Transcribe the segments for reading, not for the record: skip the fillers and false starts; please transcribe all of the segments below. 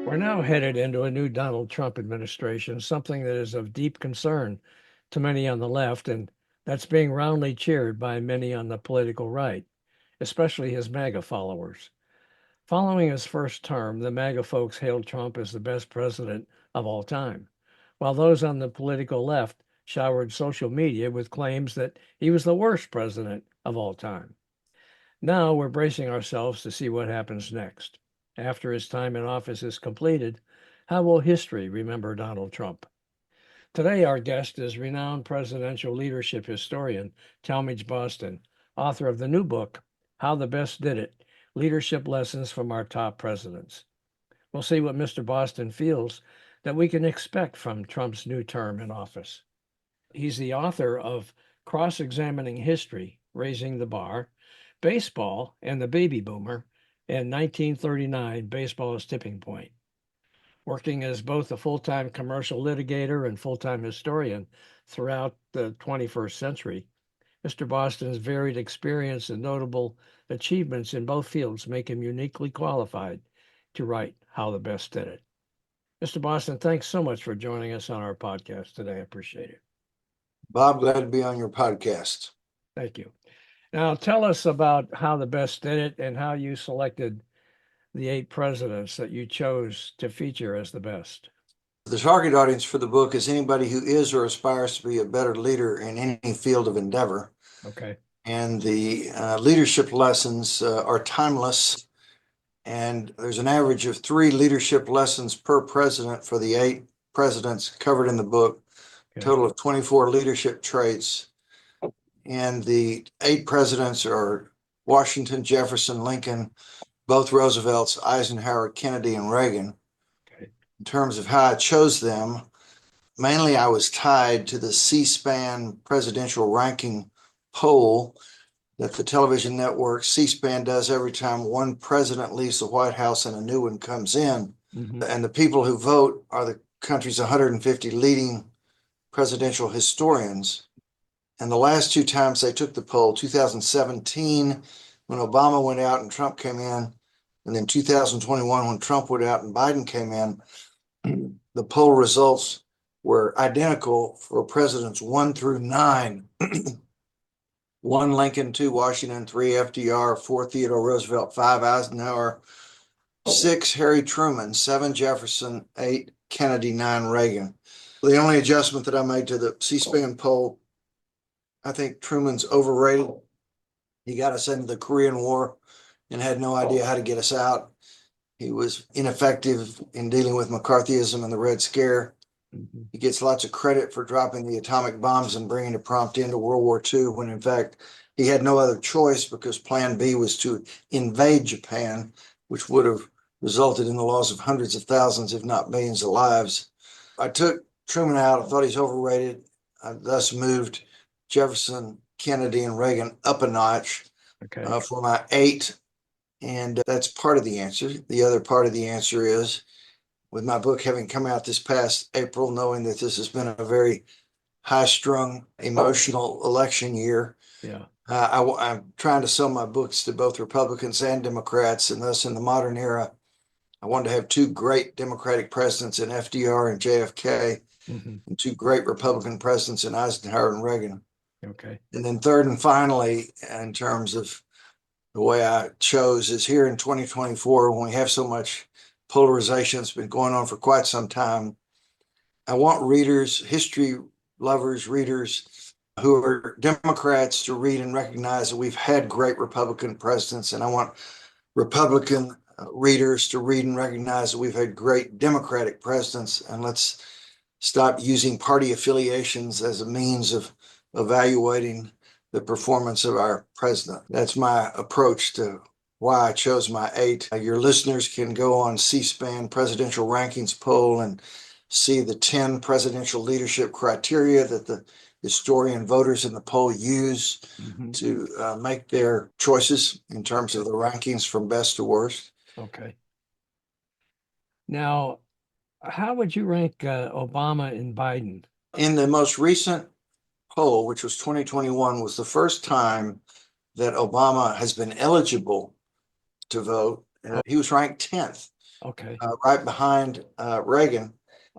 We're now headed into a new Donald Trump administration, something that is of deep concern to many on the left, and that's being roundly cheered by many on the political right, especially his MAGA followers. Following his first term, the MAGA folks hailed Trump as the best president of all time, while those on the political left showered social media with claims that he was the worst president of all time. Now we're bracing ourselves to see what happens next. After his time in office is completed, how will history remember Donald Trump? Today, our guest is renowned presidential leadership historian Talmadge Boston, author of the new book, How the Best Did It: Leadership Lessons from Our Top Presidents. We'll see what Mr. Boston feels that we can expect from Trump's new term in office. He's the author of Cross-Examining History, Raising the Bar, Baseball and the Baby Boomer, and 1939, Baseball's Tipping Point. Working as both a full-time commercial litigator and full-time historian throughout the 21st century, Mr. Boston's varied experience and notable achievements in both fields make him uniquely qualified to write How the Best Did It. Mr. Boston, thanks so much for joining us on our podcast today. I appreciate it. Bob, glad to be on your podcast. Thank you. Now, tell us about How the Best Did It and how you selected the 8 presidents that you chose to feature as the best. The target audience for the book is anybody who is or aspires to be a better leader in any field of endeavor. Okay. And the leadership lessons are timeless. And there's an average of 3 leadership lessons per president for the 8 presidents covered in the book, total of 24 leadership traits. And the 8 presidents are Washington, Jefferson, Lincoln, both Roosevelts, Eisenhower, Kennedy, and Reagan. Okay. In terms of how I chose them, mainly I was tied to the C-SPAN presidential ranking poll that the television network C-SPAN does every time one president leaves the White House and a new one comes in. Mm-hmm. And the people who vote are the country's 150 leading presidential historians. And the last 2 times they took the poll, 2017, when Obama went out and Trump came in, and then 2021, when Trump went out and Biden came in, the poll results were identical for presidents 1 through 9. 1 Lincoln, 2 Washington, 3 FDR, 4 Theodore Roosevelt, 5 Eisenhower, 6 Harry Truman, 7 Jefferson, 8 Kennedy, 9 Reagan. The only adjustment that I made to the C-SPAN poll, I think Truman's overrated. He got us into the Korean War and had no idea how to get us out. He was ineffective in dealing with McCarthyism and the Red Scare. Mm-hmm. He gets lots of credit for dropping the atomic bombs and bringing a prompt end to World War II, when in fact he had no other choice because Plan B was to invade Japan, which would have resulted in the loss of hundreds of thousands, if not millions of lives. I took Truman out. I thought he's overrated. I thus moved Jefferson, Kennedy, and Reagan up a notch for my 8. And that's part of the answer. The other part of the answer is, with my book having come out this past April, knowing that this has been a very high-strung, emotional election year, I'm trying to sell my books to both Republicans and Democrats. And thus, in the modern era, I wanted to have 2 great Democratic presidents in FDR and JFK, Mm-hmm. and 2 great Republican presidents in Eisenhower and Reagan. Okay. And then third and finally, in terms of the way I chose, is here in 2024, when we have so much polarization that's been going on for quite some time, I want readers, history lovers, readers who are Democrats to read and recognize that we've had great Republican presidents. And I want Republican readers to read and recognize that we've had great Democratic presidents. And let's stop using party affiliations as a means of evaluating the performance of our president. That's my approach to why I chose my 8. Your listeners can go on C-SPAN presidential rankings poll and see the 10 presidential leadership criteria that the historian voters in the poll use to make their choices in terms of the rankings from best to worst. Okay. Now, how would you rank Obama and Biden? In the most recent poll, which was 2021, was the first time that Obama has been eligible to vote. He was ranked 10th. Okay. right behind Reagan.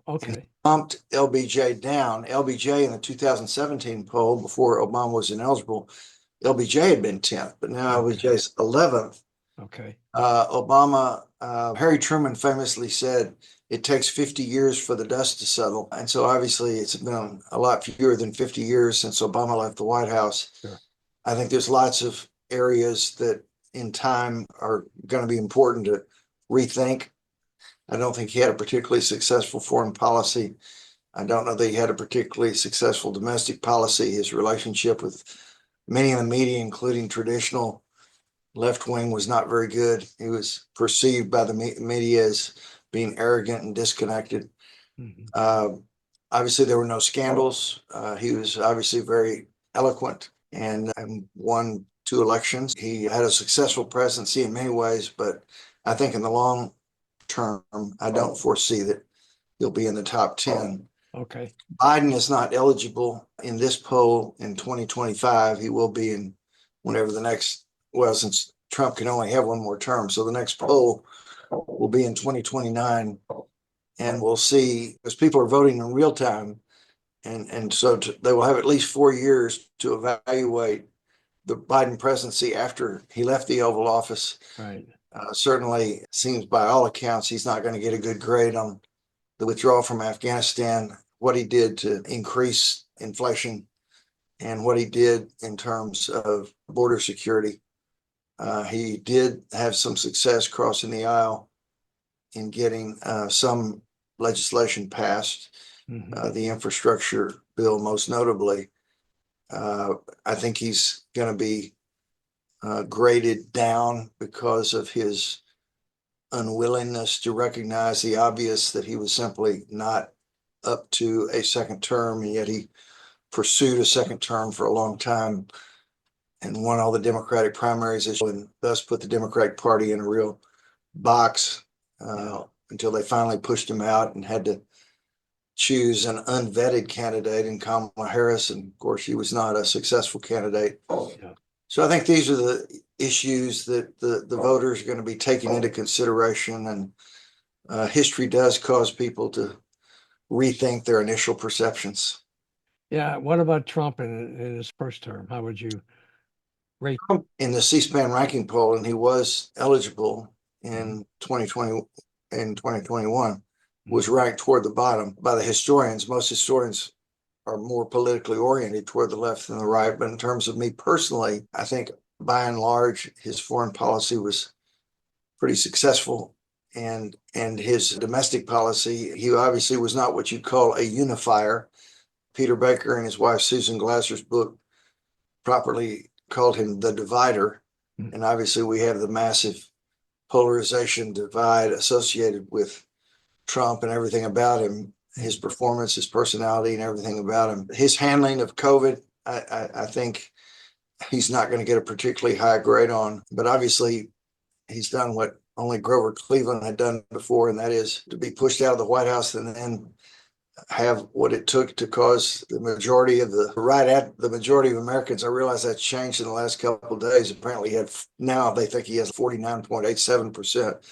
Okay. Bumped LBJ down. LBJ in the 2017 poll before Obama was ineligible, LBJ had been 10th, but now Okay. LBJ's 11th. Okay. Harry Truman famously said it takes 50 years for the dust to settle. And so obviously it's been a lot fewer than 50 years since Obama left the White House. Sure. I think there's lots of areas that in time are going to be important to rethink. I don't think he had a particularly successful foreign policy. I don't know that he had a particularly successful domestic policy. His relationship with many in the media, including traditional left wing, was not very good. He was perceived by the media as being arrogant and disconnected. Mhm. Obviously, there were no scandals. He was obviously very eloquent and won 2 elections. He had a successful presidency in many ways, but I think in the long term, I don't foresee that he'll be in the top 10. Okay. Biden is not eligible in this poll in 2025. He will be in whenever the next, well, since Trump can only have one more term. So the next poll will be in 2029. And we'll see, because people are voting in real time. And so they will have at least 4 years to evaluate the Biden presidency after he left the Oval Office. Right. Certainly seems by all accounts, he's not going to get a good grade on the withdrawal from Afghanistan, what he did to increase inflation, and what he did in terms of border security. He did have some success crossing the aisle in getting some legislation passed, Mhm. the infrastructure bill, most notably. I think he's going to be graded down because of his unwillingness to recognize the obvious that he was simply not up to a second term, and yet he pursued a second term for a long time and won all the Democratic primaries and thus put the Democratic Party in a real box until they finally pushed him out and had to choose an unvetted candidate in Kamala Harris. And of course, she was not a successful candidate. Yeah. So I think these are the issues that the voters are going to be taking into consideration. And history does cause people to rethink their initial perceptions. Yeah. What about Trump in his first term? How would you rate? In the C-SPAN ranking poll, and he was eligible Mhm. in 2020 and 2021, was Mhm. ranked toward the bottom by the historians. Most historians are more politically oriented toward the left than the right. But in terms of me personally, I think by and large, his foreign policy was pretty successful. And his domestic policy, he obviously was not what you'd call a unifier. Peter Baker and his wife Susan Glasser's book properly called him the divider. Mhm. And obviously we have the massive polarization divide associated with Trump and everything about him, his performance, his personality, and everything about him. His handling of COVID, I think he's not going to get a particularly high grade on, but obviously he's done what only Grover Cleveland had done before, and that is to be pushed out of the White House and then have what it took to cause the majority of the majority of Americans. I realize that's changed in the last couple of days. Apparently, now they think he has 49.87%.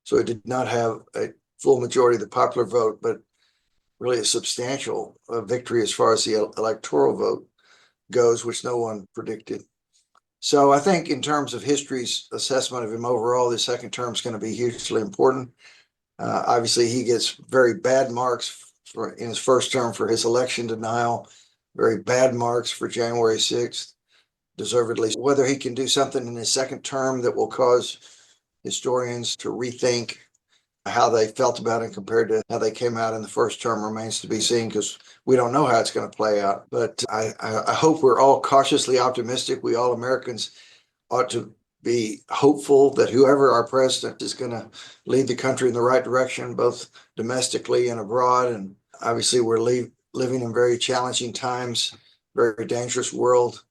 So he did not have a full majority of the popular vote, but really a substantial victory as far as the electoral vote goes, which no one predicted. So I think in terms of history's assessment of him overall, the second term is going to be hugely important. Obviously, he gets very bad marks in his first term for his election denial, very bad marks for January 6th, deservedly. Whether he can do something in his second term that will cause historians to rethink how they felt about it compared to how they came out in the first term remains to be seen, because we don't know how it's going to play out. But I hope we're all cautiously optimistic. We all Americans ought to be hopeful that whoever our president is going to lead the country in the right direction, both domestically and abroad. And obviously, we're living in very challenging times, very dangerous world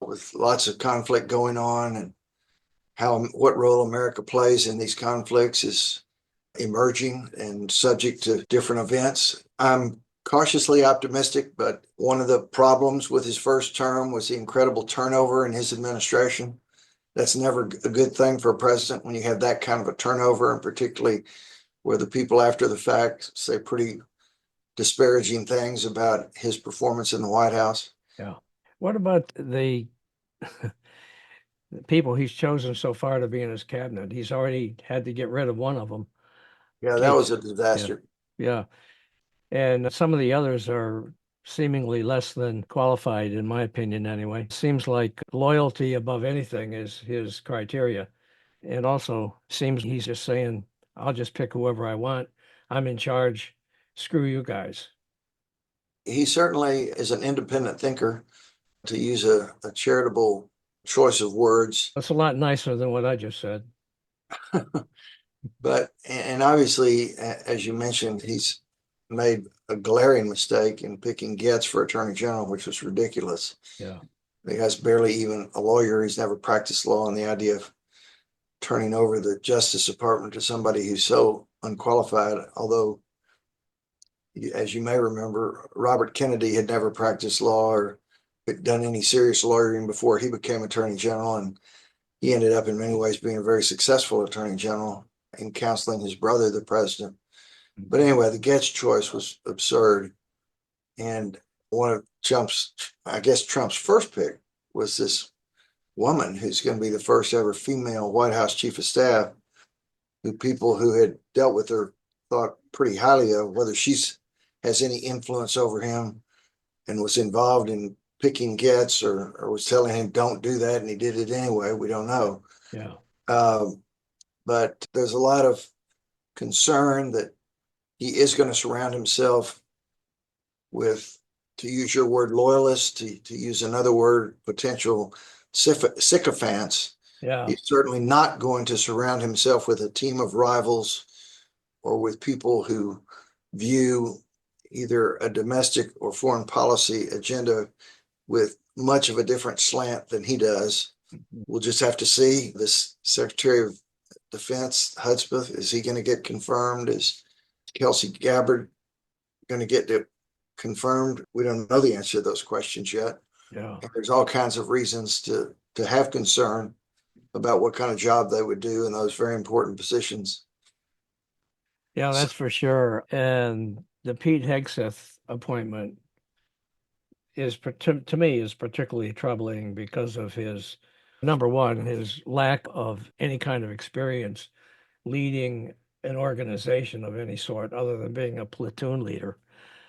with lots of conflict going on, and what role America plays in these conflicts is emerging and subject to different events. I'm cautiously optimistic, but one of the problems with his first term was the incredible turnover in his administration. That's never a good thing for a president when you have that kind of a turnover, and particularly where the people after the fact say pretty disparaging things about his performance in the White House. Yeah. What about the people he's chosen so far to be in his cabinet? He's already had to get rid of one of them. Yeah, that Kate, was a yeah, disaster. yeah. And some of the others are seemingly less than qualified, in my opinion, anyway. Seems like loyalty above anything is his criteria. And also seems he's just saying, I'll just pick whoever I want. I'm in charge. Screw you guys. He certainly is an independent thinker, to use a charitable choice of words. That's a lot nicer than what I just said. But, and obviously, as you mentioned, he's made a glaring mistake in picking Getz for Attorney General, which was ridiculous. Yeah. The guy's barely even a lawyer. He's never practiced law, and the idea of turning over the Justice Department to somebody who's so unqualified, although, as you may remember, Robert Kennedy had never practiced law or done any serious lawyering before he became Attorney General, and he ended up in many ways being a very successful Attorney General in counseling his brother, the president. But anyway, the Getz choice was absurd. And one of Trump's first pick was this woman who's going to be the first ever female White House chief of staff, who people who had dealt with her thought pretty highly of. Whether she's has any influence over him and was involved in picking Getz, or was telling him don't do that and he did it anyway, we don't know. Yeah. But there's a lot of concern that he is going to surround himself with, to use your word, loyalists, to use another word, potential sycophants. Yeah. He's certainly not going to surround himself with a team of rivals or with people who view either a domestic or foreign policy agenda with much of a different slant than he does. We'll just have to see. This Secretary of Defense, Hudspeth, is he going to get confirmed? Is Kelsey Gabbard going to get confirmed? We don't know the answer to those questions yet. Yeah. And there's all kinds of reasons to have concern about what kind of job they would do in those very important positions. Yeah, So, that's for sure. And the Pete Hegseth appointment is to me is particularly troubling because of his number one, his lack of any kind of experience leading an organization of any sort other than being a platoon leader.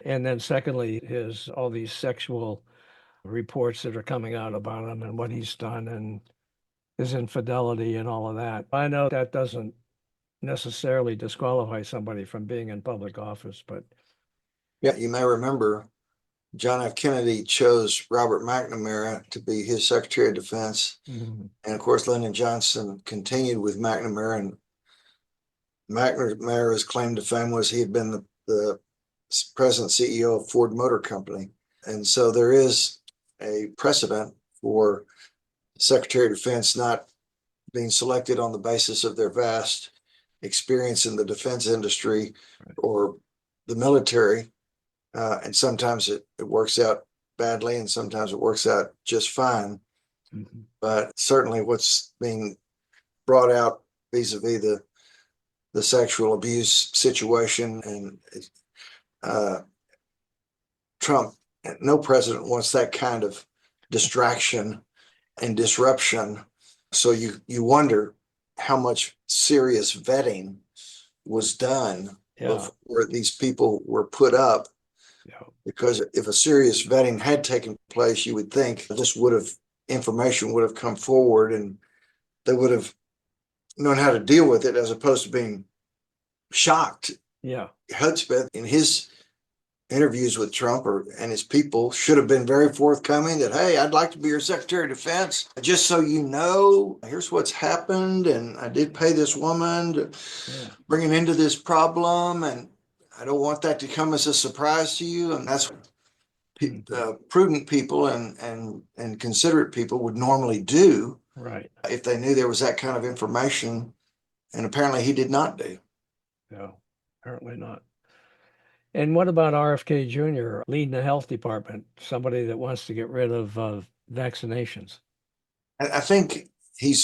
And then secondly, his all these sexual reports that are coming out about him and what he's done and his infidelity and all of that. I know that doesn't necessarily disqualify somebody from being in public office, but yeah, you may remember John F. Kennedy chose Robert McNamara to be his Secretary of Defense. Mhm. And of course, Lyndon Johnson continued with McNamara, and McNamara's claim to fame was he had been the present CEO of Ford Motor Company. And so there is a precedent for Secretary of Defense not being selected on the basis of their vast experience in the defense industry or the military. And sometimes it works out badly, and sometimes it works out just fine. Mhm. But certainly what's being brought out vis-a-vis the sexual abuse situation, and Trump, no president wants that kind of distraction and disruption. So you wonder how much serious vetting was done Yeah. before these people were put up. Yeah. Because if a serious vetting had taken place, you would think this information would have come forward and they would have known how to deal with it, as opposed to being shocked. Yeah. Hudspeth, in his interviews with Trump and his people, should have been very forthcoming that, hey, I'd like to be your Secretary of Defense. Just so you know, here's what's happened. And I did pay this woman to bring it into this problem. And I don't want that to come as a surprise to you. And that's what prudent people and considerate people would normally do, Right. if they knew there was that kind of information. And apparently he did not do. No, apparently not. And what about RFK Jr. leading the health department, somebody that wants to get rid of vaccinations? I think he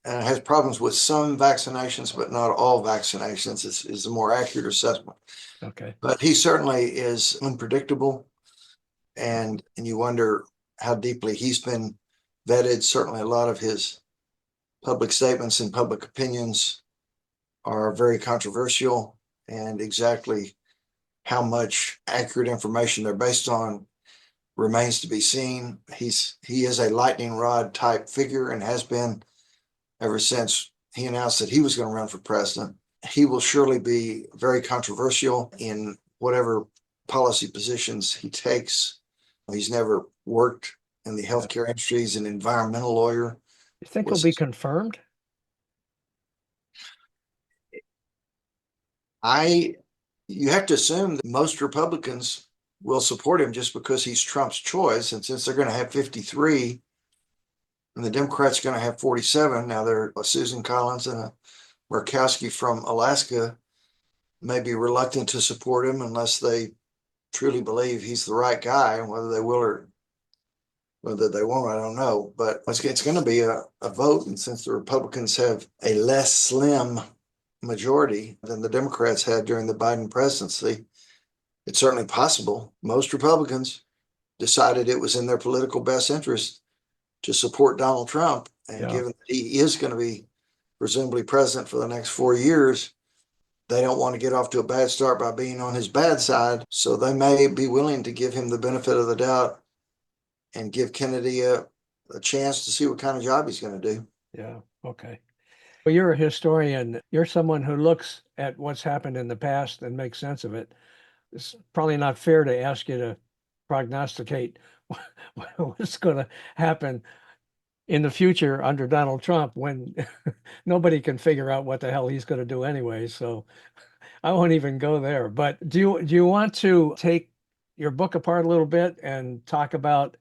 and has problems with some vaccinations, but not all vaccinations is a more accurate assessment. Okay. But he certainly is unpredictable, and you wonder how deeply he's been vetted. Certainly a lot of his public statements and public opinions are very controversial, and exactly how much accurate information they're based on remains to be seen. He is a lightning rod type figure and has been ever since he announced that he was going to run for president. He will surely be very controversial in whatever policy positions he takes. He's never worked in the healthcare industry. He's an environmental lawyer. You think he'll be confirmed? You have to assume that most Republicans will support him just because he's Trump's choice. And since they're going to have 53 and the Democrats are going to have 47, now they're Susan Collins and a Murkowski from Alaska may be reluctant to support him unless they truly believe he's the right guy. And whether they will or whether they won't, I don't know. But it's going to be a vote. And since the Republicans have a less slim majority than the Democrats had during the Biden presidency, it's certainly possible. Most Republicans decided it was in their political best interest to support Donald Trump. And given that he is going to be presumably president for the next 4 years, they don't want to get off to a bad start by being on his bad side. So they may be willing to give him the benefit of the doubt and give Kennedy a chance to see what kind of job he's going to do. Yeah. Okay. Well, you're a historian. You're someone who looks at what's happened in the past and makes sense of it. It's probably not fair to ask you to prognosticate what's going to happen in the future under Donald Trump when nobody can figure out what the hell he's going to do anyway. So I won't even go there. But do you want to take your book apart a little bit and talk about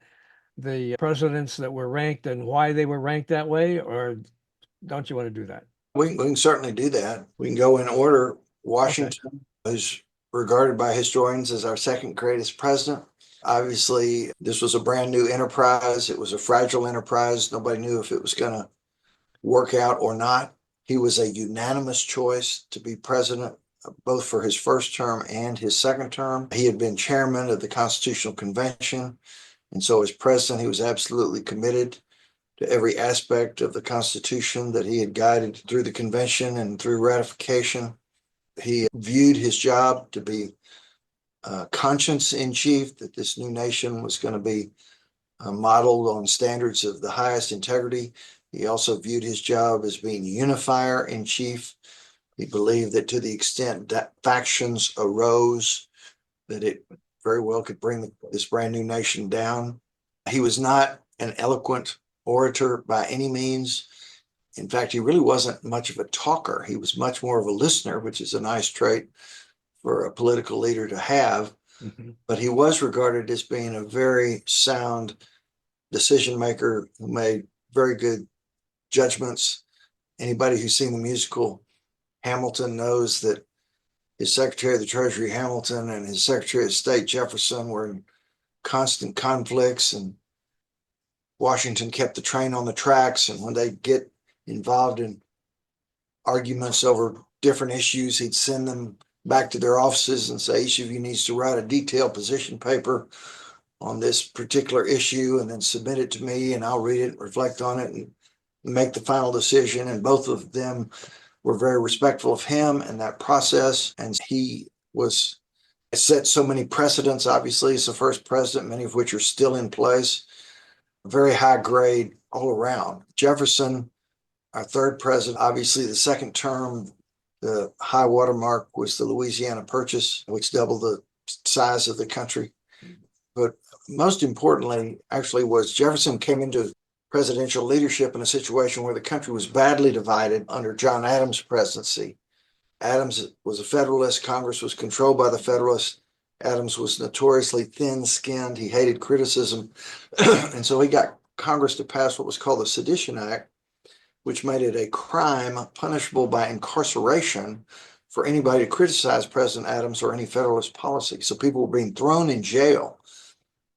the presidents that were ranked and why they were ranked that way, or don't you want to do that? We can certainly do that. We can go in order. Washington is regarded by historians as our second greatest president. Obviously, this was a brand new enterprise. It was a fragile enterprise. Nobody knew if it was going to work out or not. He was a unanimous choice to be president, both for his first term and his second term. He had been chairman of the Constitutional Convention. And so as president, he was absolutely committed to every aspect of the Constitution that he had guided through the convention and through ratification. He viewed his job to be conscience in chief, that this new nation was going to be modeled on standards of the highest integrity. He also viewed his job as being unifier in chief. He believed that to the extent that factions arose, that it very well could bring this brand new nation down. He was not an eloquent orator by any means. In fact, he really wasn't much of a talker. He was much more of a listener, which is a nice trait for a political leader to have. Mm-hmm. But he was regarded as being a very sound decision maker who made very good judgments. Anybody who's seen the musical Hamilton knows that his Secretary of the Treasury, Hamilton, and his Secretary of State, Jefferson, were in constant conflicts, and Washington kept the train on the tracks. And when they get involved in arguments over different issues, he'd send them back to their offices and say, each of you needs to write a detailed position paper on this particular issue and then submit it to me, and I'll read it, reflect on it, and make the final decision. And both of them were very respectful of him and that process. And he set so many precedents. Obviously, as the first president, many of which are still in place. Very high grade all around. Jefferson, our third president, obviously the second term, the high water mark was the Louisiana Purchase, which doubled the size of the country. But most importantly, actually, was Jefferson came into presidential leadership in a situation where the country was badly divided under John Adams' presidency. Adams was a Federalist. Congress was controlled by the Federalists. Adams was notoriously thin-skinned. He hated criticism. And so he got Congress to pass what was called the Sedition Act, which made it a crime punishable by incarceration for anybody to criticize President Adams or any Federalist policy. So people were being thrown in jail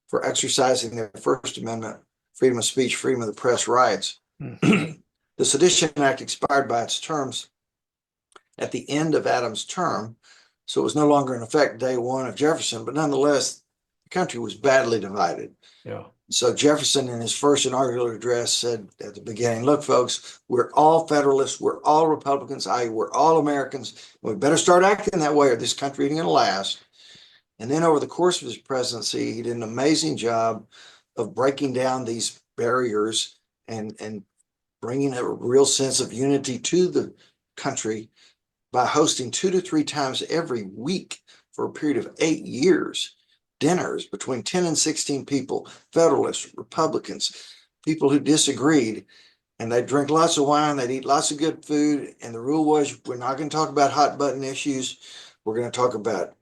for exercising their First Amendment freedom of speech, freedom of the press rights. The Sedition Act expired by its terms at the end of Adams' term, so it was no longer in effect day one of Jefferson, but nonetheless, the country was badly divided. Yeah. So Jefferson, in his first inaugural address, said at the beginning, look, folks, we're all Federalists, we're all Republicans, we're all Americans. We better start acting that way or this country isn't going to last. And then over the course of his presidency, he did an amazing job of breaking down these barriers and bringing a real sense of unity to the country by hosting 2 to 3 times every week for a period of 8 years, dinners between 10 and 16 people, Federalists, Republicans, people who disagreed. And they'd drink lots of wine, they'd eat lots of good food. And the rule was, we're not going to talk about hot button issues. We're going to talk about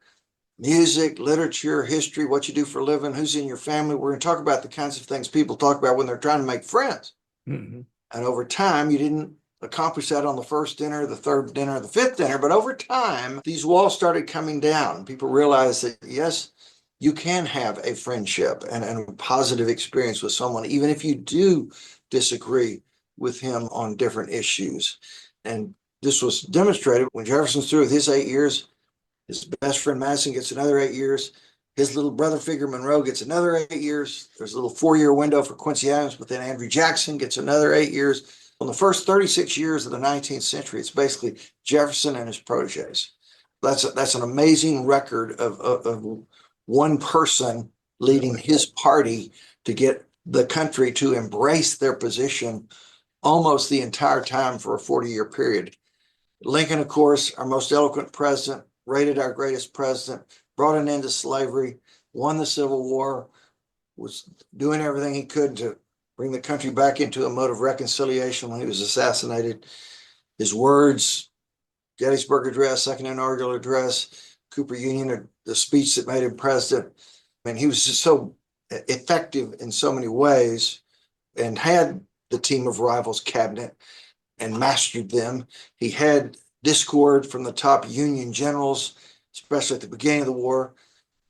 music, literature, history, what you do for a living, who's in your family. We're going to talk about the kinds of things people talk about when they're trying to make friends. Mhm. And over time, you didn't accomplish that on the first dinner, the third dinner, the fifth dinner. But over time, these walls started coming down. People realized that, yes, you can have a friendship and a positive experience with someone, even if you do disagree with him on different issues. And this was demonstrated when Jefferson's through with his 8 years. His best friend Madison gets another 8 years. His little brother figure Monroe gets another 8 years. There's a little 4-year window for Quincy Adams, but then Andrew Jackson gets another 8 years. On the first 36 years of the 19th century, it's basically Jefferson and his proteges. That's an amazing record of one person leading his party to get the country to embrace their position almost the entire time for a 40-year period. Lincoln, of course, our most eloquent president, rated our greatest president, brought an end to slavery, won the Civil War, was doing everything he could to bring the country back into a mode of reconciliation when he was assassinated. His words, Gettysburg Address, Second Inaugural Address, Cooper Union, the speech that made him president. I mean, he was just so effective in so many ways and had the team of rivals cabinet and mastered them. He had discord from the top Union generals, especially at the beginning of the war,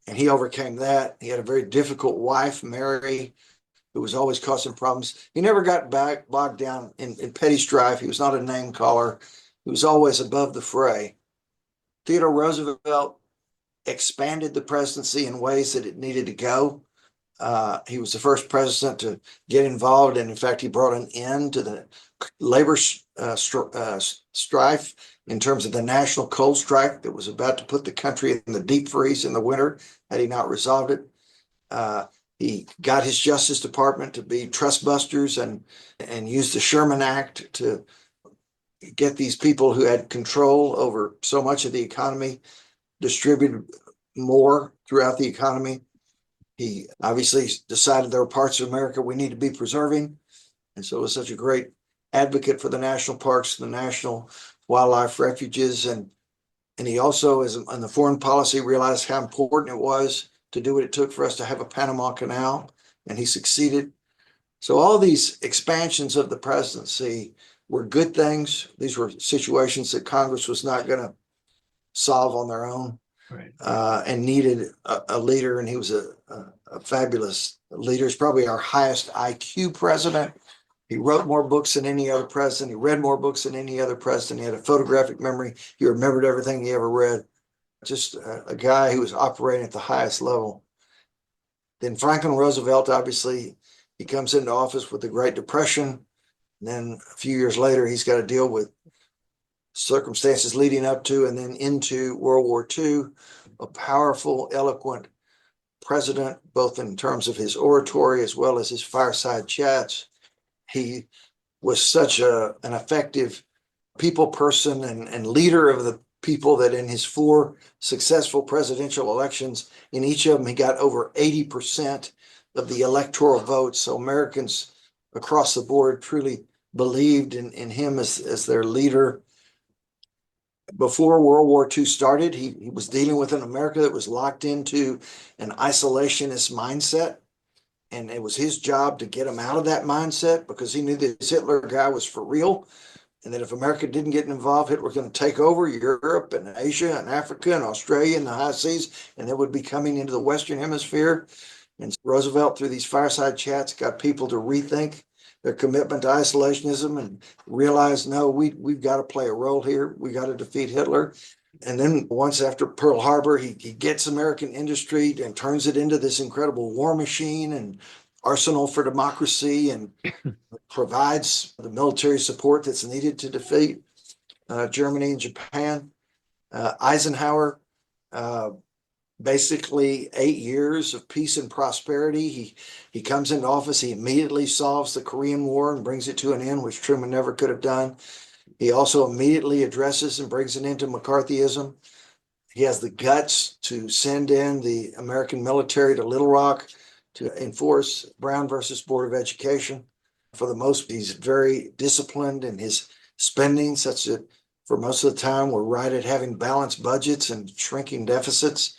and he overcame that. He had a very difficult wife, Mary, who was always causing problems. He never got bogged down in petty strife. He was not a name caller. He was always above the fray. Theodore Roosevelt expanded the presidency in ways that it needed to go. He was the first president to get involved, and in fact, he brought an end to the labor strife in terms of the national coal strike that was about to put the country in the deep freeze in the winter had he not resolved it. He got his Justice Department to be trust busters and used the Sherman Act to get these people who had control over so much of the economy distributed more throughout the economy. He obviously decided there were parts of America we need to be preserving. And so was such a great advocate for the national parks, the national wildlife refuges. And he also, as in the foreign policy, realized how important it was to do what it took for us to have a Panama Canal. And he succeeded. So all these expansions of the presidency were good things. These were situations that Congress was not going to solve on their own. Right. And needed a leader, and he was a fabulous leader. He's probably our highest IQ president. He wrote more books than any other president. He read more books than any other president. He had a photographic memory. He remembered everything he ever read. Just a guy who was operating at the highest level. Then Franklin Roosevelt, obviously, he comes into office with the Great Depression. And then a few years later, he's got to deal with circumstances leading up to and then into World War II, a powerful, eloquent president, both in terms of his oratory as well as his fireside chats. He was such an effective people person and leader of the people that in his 4 successful presidential elections, in each of them, he got over 80% of the electoral votes. So Americans across the board truly believed in him as their leader. Before World War II started, he was dealing with an America that was locked into an isolationist mindset. And it was his job to get him out of that mindset because he knew this Hitler guy was for real. And that if America didn't get involved, Hitler was going to take over Europe and Asia and Africa and Australia and the high seas. And it would be coming into the Western Hemisphere. And Roosevelt, through these fireside chats, got people to rethink their commitment to isolationism and realized, no, we've got to play a role here. We got to defeat Hitler. And then once after Pearl Harbor, he gets American industry and turns it into this incredible war machine and arsenal for democracy and provides the military support that's needed to defeat Germany and Japan. Eisenhower, basically 8 years of peace and prosperity. He comes into office. He immediately solves the Korean War and brings it to an end, which Truman never could have done. He also immediately addresses and brings an end to McCarthyism. He has the guts to send in the American military to Little Rock to enforce Brown versus Board of Education. For the most, he's very disciplined in his spending, such that for most of the time we're right at having balanced budgets and shrinking deficits.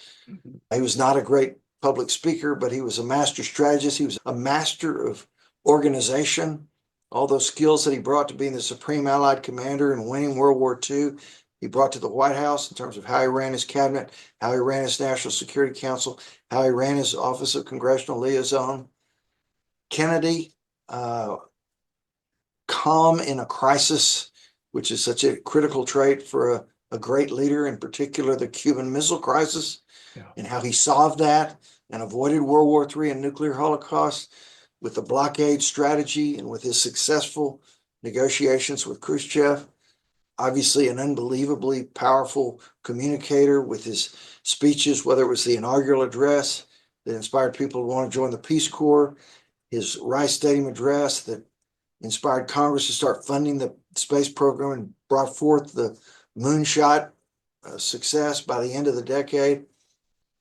He was not a great public speaker, but he was a master strategist. He was a master of organization. All those skills that he brought to being the supreme Allied commander and winning World War II, he brought to the White House in terms of how he ran his cabinet, how he ran his National Security Council, how he ran his Office of Congressional Liaison. Kennedy, calm in a crisis, which is such a critical trait for a great leader, in particular the Cuban Missile Crisis, and how he solved that and avoided World War III and nuclear holocaust with the blockade strategy and with his successful negotiations with Khrushchev. Obviously, an unbelievably powerful communicator with his speeches, whether it was the inaugural address that inspired people to want to join the Peace Corps, his Rice Stadium address that inspired Congress to start funding the space program and brought forth the moonshot success by the end of the decade.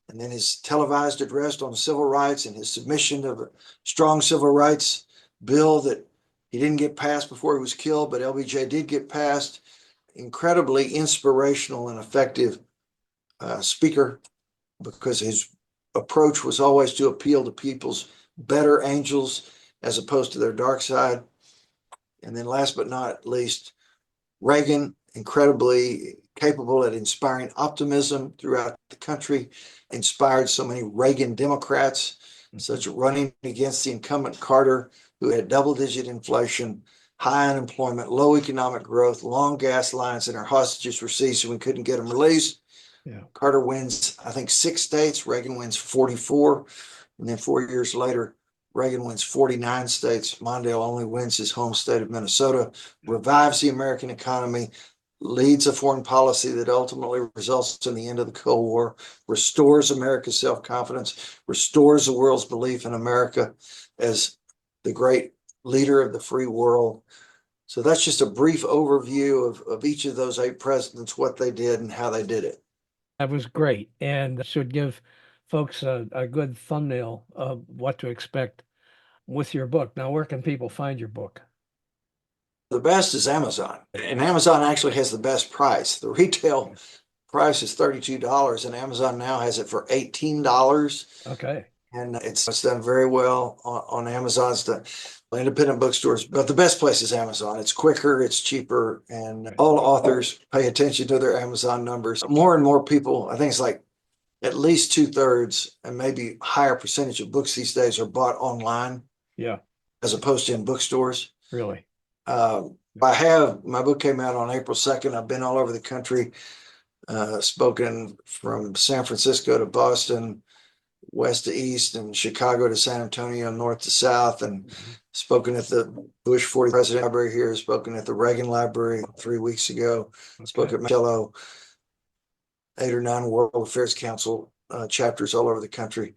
And then his televised address on civil rights and his submission of a strong civil rights bill that he didn't get passed before he was killed, but LBJ did get passed. Incredibly inspirational and effective speaker, because his approach was always to appeal to people's better angels as opposed to their dark side. And then last but not least, Reagan, incredibly capable at inspiring optimism throughout the country, inspired so many Reagan Democrats, such running against the incumbent Carter, who had double-digit inflation, high unemployment, low economic growth, long gas lines, and our hostages were seized and we couldn't get them released. Carter wins, I think, 6 states. Reagan wins 44. And then 4 years later, Reagan wins 49 states. Mondale only wins his home state of Minnesota, revives the American economy, leads a foreign policy that ultimately results in the end of the Cold War, restores America's self-confidence, restores the world's belief in America as the great leader of the free world. So that's just a brief overview of each of those 8 presidents, what they did and how they did it. That was great, and should give folks a good thumbnail of what to expect with your book. Now, where can people find your book? The best is Amazon, and Amazon actually has the best price. The retail price is $32, and Amazon now has it for $18. Okay. And it's done very well on Amazon. It's done independent bookstores, but the best place is Amazon. It's quicker, it's cheaper, and all authors pay attention to their Amazon numbers. More and more people, I think it's like at least 2/3 and maybe higher percentage of books these days are bought online. Yeah. As opposed to in bookstores. Really? My book came out on April 2nd. I've been all over the country, spoken from San Francisco to Boston, west to east, and Chicago to San Antonio, north to south, and spoken at the Bush 40 President Library here, spoken at the Reagan Library 3 weeks ago, spoke at Marcello, 8 or 9 World Affairs Council chapters all over the country.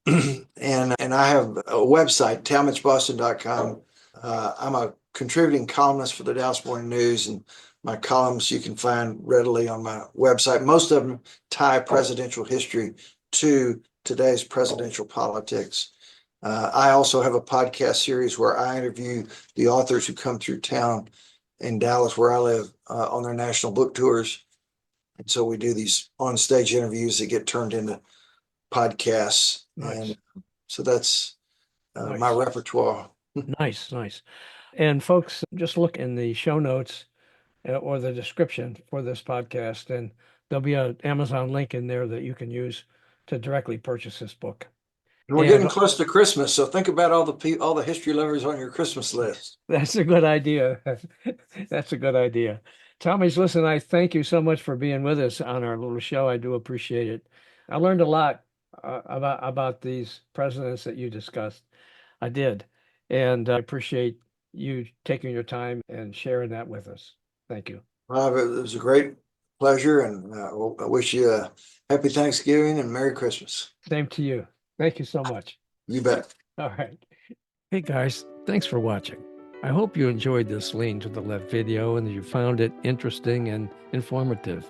and I have a website, talmadgeboston.com. I'm a contributing columnist for the Dallas Morning News, and my columns you can find readily on my website. Most of them tie presidential history to today's presidential politics. I also have a podcast series where I interview the authors who come through town in Dallas, where I live, on their national book tours. And so we do these on-stage interviews that get turned into podcasts. Nice. And so that's Nice. my repertoire. Nice. And folks, just look in the show notes or the description for this podcast, and there'll be an Amazon link in there that you can use to directly purchase this book. And we're And getting close to Christmas, so think about all the history lovers on your Christmas list. that's a good idea. That's a good idea. Talmadge, listen, I thank you so much for being with us on our little show. I do appreciate it. I learned a lot about these presidents that you discussed. I did. And I appreciate you taking your time and sharing that with us. Thank you. It was a great pleasure, and I wish you a happy Thanksgiving and Merry Christmas. Same to you. Thank you so much. You bet. All right. Hey guys, thanks for watching. I hope you enjoyed this Lean to the Left video and that you found it interesting and informative.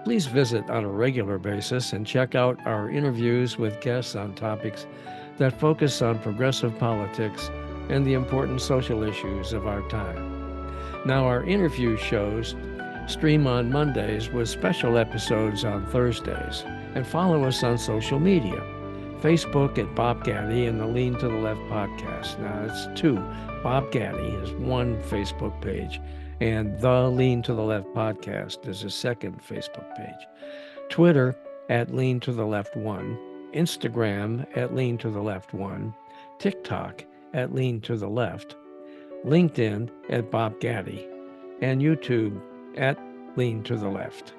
Please visit on a regular basis and check out our interviews with guests on topics that focus on progressive politics and the important social issues of our time. Now, our interview shows stream on Mondays with special episodes on Thursdays, and follow us on social media. Facebook at Bob Gaddy and the Lean to the Left podcast. Now, it's two. Bob Gaddy is one Facebook page, and the Lean to the Left podcast is a second Facebook page. Twitter at Lean to the Left 1, Instagram at Lean to the Left 1, TikTok at Lean to the Left, LinkedIn at Bob Gaddy, and YouTube at Lean to the Left.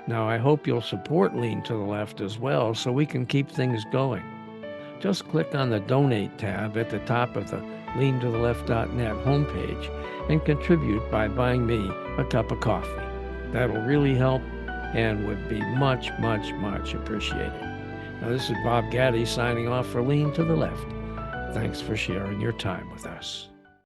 Now, I hope you'll support Lean to the Left as well so we can keep things going. Just click on the Donate tab at the top of the leantotheleft.net homepage and contribute by buying me a cup of coffee. That'll really help and would be much, much, much appreciated. Now, this is Bob Gaddy signing off for Lean to the Left. Thanks for sharing your time with us.